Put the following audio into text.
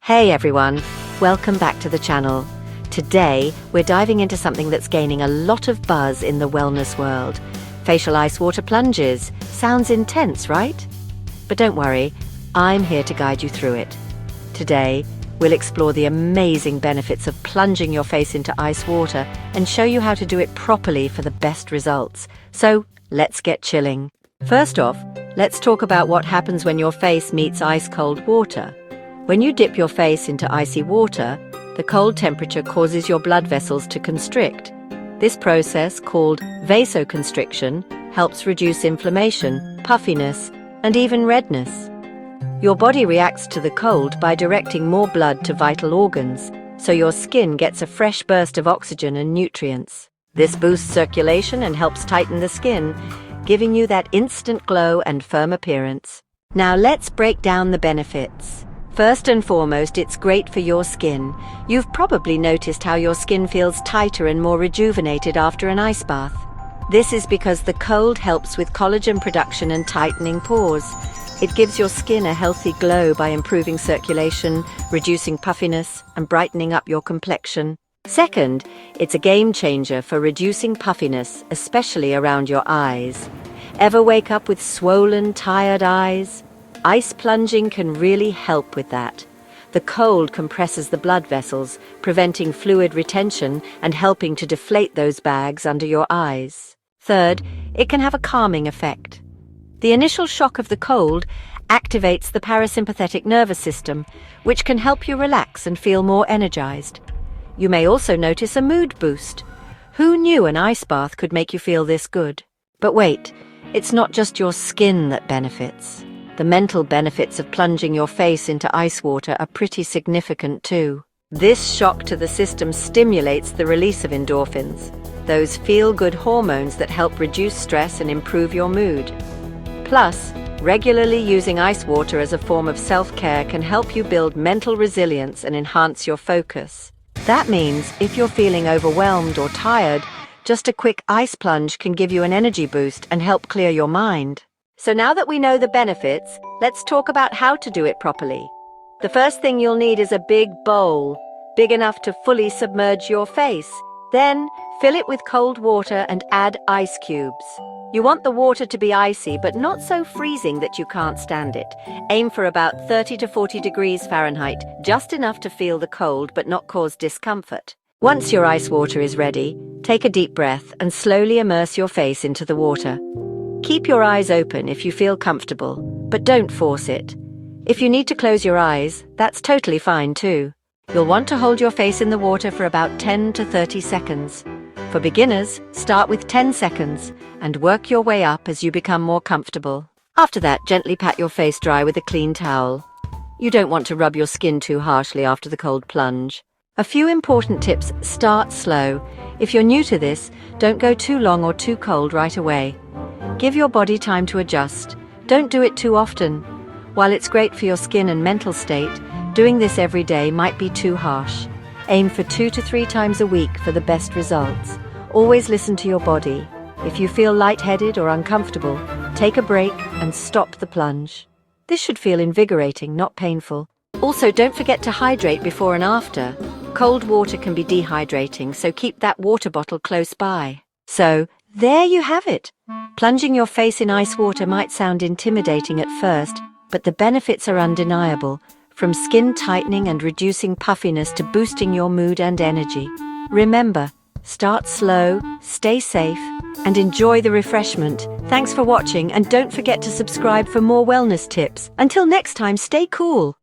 Hey everyone, welcome back to the channel. Today, we're diving into something that's gaining a lot of buzz in the wellness world. Facial ice water plunges. Sounds intense, right? But don't worry, I'm here to guide you through it. Today, we'll explore the amazing benefits of plunging your face into ice water and show you how to do it properly for the best results. So, let's get chilling. First off, let's talk about what happens when your face meets ice-cold water. When you dip your face into icy water, the cold temperature causes your blood vessels to constrict. This process, called vasoconstriction, helps reduce inflammation, puffiness, and even redness. Your body reacts to the cold by directing more blood to vital organs, so your skin gets a fresh burst of oxygen and nutrients. This boosts circulation and helps tighten the skin, giving you that instant glow and firm appearance. Now let's break down the benefits. First and foremost, it's great for your skin. You've probably noticed how your skin feels tighter and more rejuvenated after an ice bath. This is because the cold helps with collagen production and tightening pores. It gives your skin a healthy glow by improving circulation, reducing puffiness, and brightening up your complexion. Second, it's a game changer for reducing puffiness, especially around your eyes. Ever wake up with swollen, tired eyes? Ice plunging can really help with that. The cold compresses the blood vessels, preventing fluid retention and helping to deflate those bags under your eyes. Third, it can have a calming effect. The initial shock of the cold activates the parasympathetic nervous system, which can help you relax and feel more energized. You may also notice a mood boost. Who knew an ice bath could make you feel this good? But wait, it's not just your skin that benefits. The mental benefits of plunging your face into ice water are pretty significant too. This shock to the system stimulates the release of endorphins, those feel-good hormones that help reduce stress and improve your mood. Plus, regularly using ice water as a form of self-care can help you build mental resilience and enhance your focus. That means if you're feeling overwhelmed or tired, just a quick ice plunge can give you an energy boost and help clear your mind. So now that we know the benefits, let's talk about how to do it properly. The first thing you'll need is a big bowl, big enough to fully submerge your face. Then, fill it with cold water and add ice cubes. You want the water to be icy, but not so freezing that you can't stand it. Aim for about 30 to 40 degrees Fahrenheit, just enough to feel the cold but not cause discomfort. Once your ice water is ready, take a deep breath and slowly immerse your face into the water. Keep your eyes open if you feel comfortable, but don't force it. If you need to close your eyes, that's totally fine too. You'll want to hold your face in the water for about 10 to 30 seconds. For beginners, start with 10 seconds and work your way up as you become more comfortable. After that, gently pat your face dry with a clean towel. You don't want to rub your skin too harshly after the cold plunge. A few important tips: start slow. If you're new to this, don't go too long or too cold right away. Give your body time to adjust. Don't do it too often. While it's great for your skin and mental state, doing this every day might be too harsh. Aim for 2 to 3 times a week for the best results. Always listen to your body. If you feel lightheaded or uncomfortable, take a break and stop the plunge. This should feel invigorating, not painful. Also, don't forget to hydrate before and after. Cold water can be dehydrating, so keep that water bottle close by. So, there you have it. Plunging your face in ice water might sound intimidating at first, but the benefits are undeniable, from skin tightening and reducing puffiness to boosting your mood and energy. Remember, start slow, stay safe, and enjoy the refreshment. Thanks for watching, and don't forget to subscribe for more wellness tips. Until next time, stay cool.